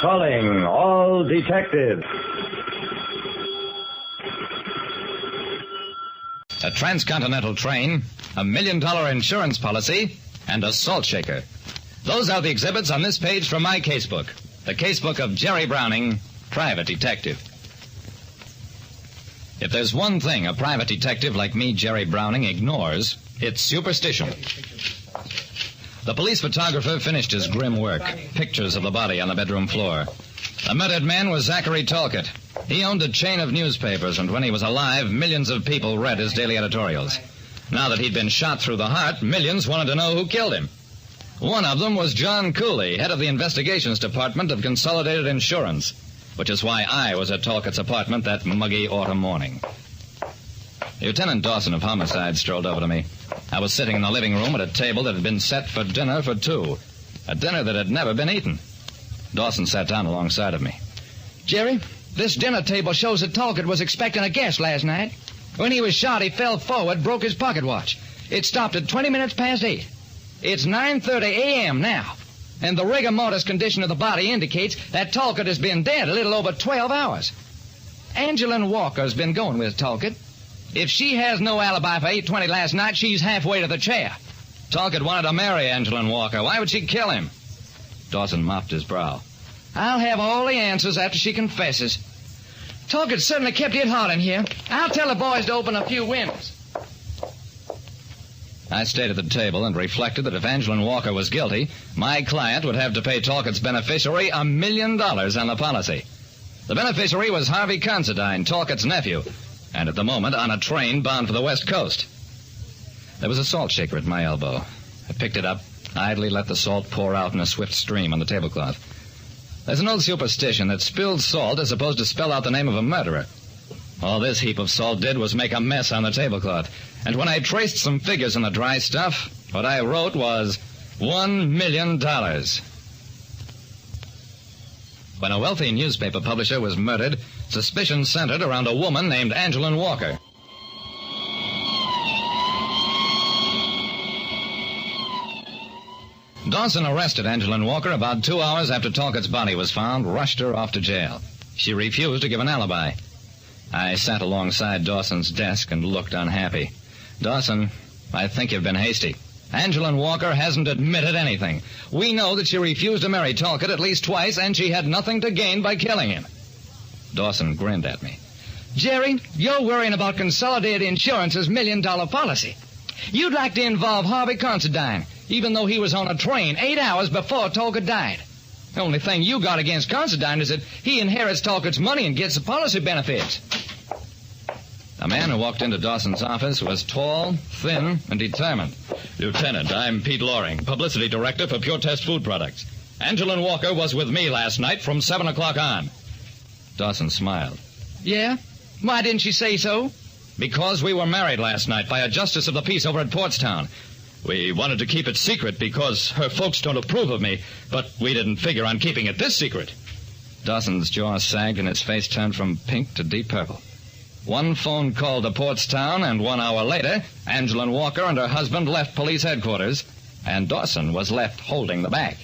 Calling all detectives. A transcontinental train, $1 million insurance policy, and a salt shaker. Those are the exhibits on this page from my casebook. The casebook of Jerry Browning, private detective. If there's one thing a private detective like me, Jerry Browning, ignores, it's superstition. The police photographer finished his grim work. Pictures of the body on the bedroom floor. The murdered man was Zachary Talcott. He owned a chain of newspapers, and when he was alive, millions of people read his daily editorials. Now that he'd been shot through the heart, millions wanted to know who killed him. One of them was John Cooley, head of the investigations department of Consolidated Insurance, which is why I was at Talcott's apartment that muggy autumn morning. Lieutenant Dawson of Homicide strolled over to me. I was sitting in the living room at a table that had been set for dinner for two, a dinner that had never been eaten. Dawson sat down alongside of me. Jerry, this dinner table shows that Talcott was expecting a guest last night. When he was shot, he fell forward, broke his pocket watch. It stopped at 20 minutes past 8. It's 9:30 a.m. now, and the rigor mortis condition of the body indicates that Talcott has been dead a little over 12 hours. Angeline Walker's been going with Talcott. If she has no alibi for 8:20 last night, she's halfway to the chair. Talcott wanted to marry Angeline Walker. Why would she kill him? Dawson mopped his brow. I'll have all the answers after she confesses. Talcott certainly kept it hot in here. I'll tell the boys to open a few windows. I stayed at the table and reflected that if Angeline Walker was guilty, my client would have to pay Talcott's beneficiary $1 million on the policy. The beneficiary was Harvey Considine, Talcott's nephew, and at the moment on a train bound for the West Coast. There was a salt shaker at my elbow. I picked it up, idly let the salt pour out in a swift stream on the tablecloth. There's an old superstition that spilled salt is supposed to spell out the name of a murderer. All this heap of salt did was make a mess on the tablecloth. And when I traced some figures in the dry stuff, what I wrote was $1 million. When a wealthy newspaper publisher was murdered, suspicion centered around a woman named Angeline Walker. Dawson arrested Angeline Walker about 2 hours after Talcott's body was found, rushed her off to jail. She refused to give an alibi. I sat alongside Dawson's desk and looked unhappy. Dawson, I think you've been hasty. Angeline Walker hasn't admitted anything. We know that she refused to marry Talcott at least twice, and she had nothing to gain by killing him. Dawson grinned at me. Jerry, you're worrying about Consolidated Insurance's $1 million policy. You'd like to involve Harvey Considine, even though he was on a train 8 hours before Talcott died. The only thing you got against Considine is that he inherits Talcott's money and gets the policy benefits. The man who walked into Dawson's office was tall, thin, and determined. Lieutenant, I'm Pete Loring, publicity director for Pure Test Food Products. Angeline Walker was with me last night from 7 o'clock on. Dawson smiled. Yeah? Why didn't she say so? Because we were married last night by a justice of the peace over at Portstown. We wanted to keep it secret because her folks don't approve of me, but we didn't figure on keeping it this secret. Dawson's jaw sagged and his face turned from pink to deep purple. One phone call to Portstown, and 1 hour later, Angeline Walker and her husband left police headquarters, and Dawson was left holding the bag.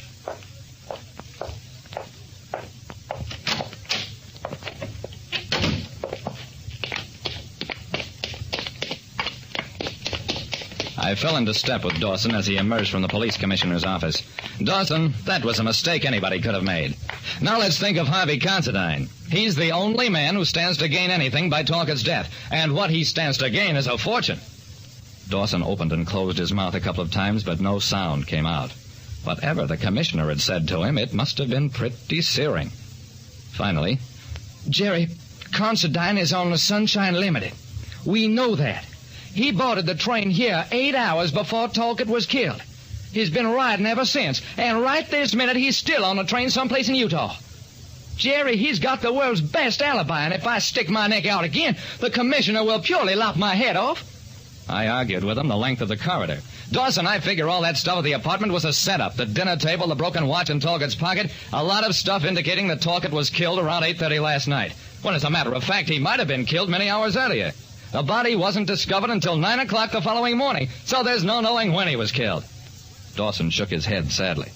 I fell into step with Dawson as he emerged from the police commissioner's office. Dawson, that was a mistake anybody could have made. Now let's think of Harvey Considine. He's the only man who stands to gain anything by Talcott's death, and what he stands to gain is a fortune. Dawson opened and closed his mouth a couple of times, but no sound came out. Whatever the commissioner had said to him, it must have been pretty searing. Finally, Jerry, Considine is on the Sunshine Limited. We know that. He boarded the train here 8 hours before Talcott was killed. He's been riding ever since, and right this minute he's still on the train someplace in Utah. Jerry, he's got the world's best alibi, and if I stick my neck out again, the commissioner will purely lop my head off. I argued with him the length of the corridor. Dawson, I figure all that stuff at the apartment was a setup. The dinner table, the broken watch in Talcott's pocket, a lot of stuff indicating that Talcott was killed around 8:30 last night. When, as a matter of fact, he might have been killed many hours earlier. The body wasn't discovered until 9 o'clock the following morning, so there's no knowing when he was killed. Dawson shook his head sadly.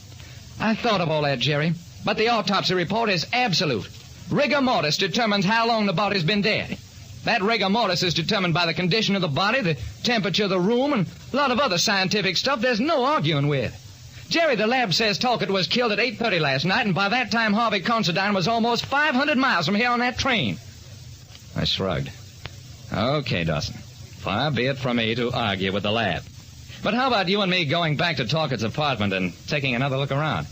I thought of all that, Jerry. But the autopsy report is absolute. Rigor mortis determines how long the body's been dead. That rigor mortis is determined by the condition of the body, the temperature of the room, and a lot of other scientific stuff there's no arguing with. Jerry, the lab says Talcott was killed at 8:30 last night, and by that time Harvey Considine was almost 500 miles from here on that train. I shrugged. Okay, Dawson. Far be it from me to argue with the lab. But how about you and me going back to Talcott's apartment and taking another look around?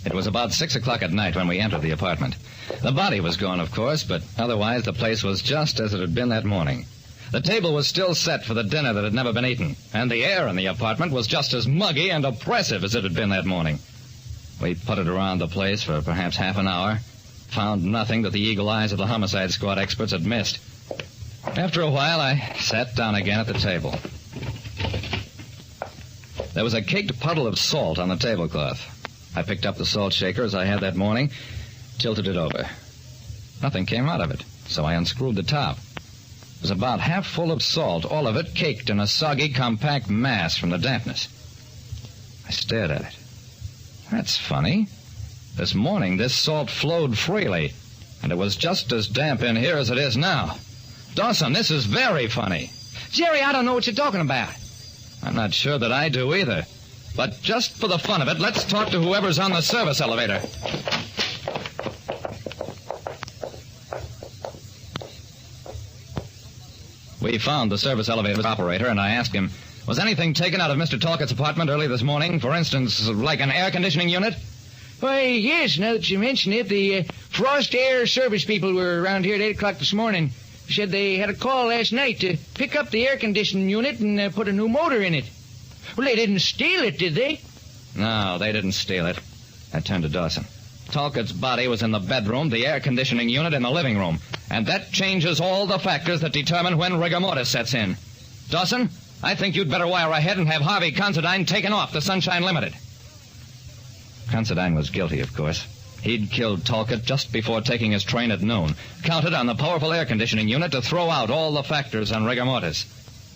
It was about 6 o'clock at night when we entered the apartment. The body was gone, of course, but otherwise the place was just as it had been that morning. The table was still set for the dinner that had never been eaten, and the air in the apartment was just as muggy and oppressive as it had been that morning. We puttered around the place for perhaps half an hour, found nothing that the eagle eyes of the homicide squad experts had missed. After a while, I sat down again at the table. There was a caked puddle of salt on the tablecloth. I picked up the salt shaker as I had that morning, tilted it over. Nothing came out of it, so I unscrewed the top. It was about half full of salt, all of it caked in a soggy, compact mass from the dampness. I stared at it. That's funny. This morning, this salt flowed freely, and it was just as damp in here as it is now. Dawson, this is very funny. Jerry, I don't know what you're talking about. I'm not sure that I do either. But just for the fun of it, let's talk to whoever's on the service elevator. We found the service elevator operator, and I asked him, was anything taken out of Mr. Talcott's apartment early this morning? For instance, like an air conditioning unit? Why, yes, now that you mention it, the Frost Air Service people were around here at 8 o'clock this morning. Said they had a call last night to pick up the air conditioning unit and put a new motor in it. Well, they didn't steal it, did they? No, they didn't steal it. I turned to Dawson. Talcott's body was in the bedroom, the air conditioning unit in the living room. And that changes all the factors that determine when rigor mortis sets in. Dawson, I think you'd better wire ahead and have Harvey Considine taken off the Sunshine Limited. Considine was guilty, of course. He'd killed Talcott just before taking his train at noon, counted on the powerful air conditioning unit to throw out all the factors on rigor mortis.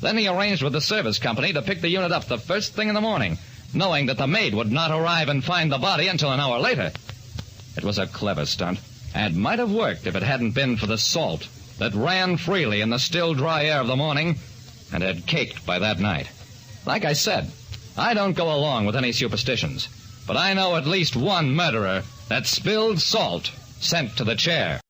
Then he arranged with the service company to pick the unit up the first thing in the morning, knowing that the maid would not arrive and find the body until an hour later. It was a clever stunt, and might have worked if it hadn't been for the salt that ran freely in the still dry air of the morning and had caked by that night. Like I said, I don't go along with any superstitions, but I know at least one murderer that spilled salt sent to the chair.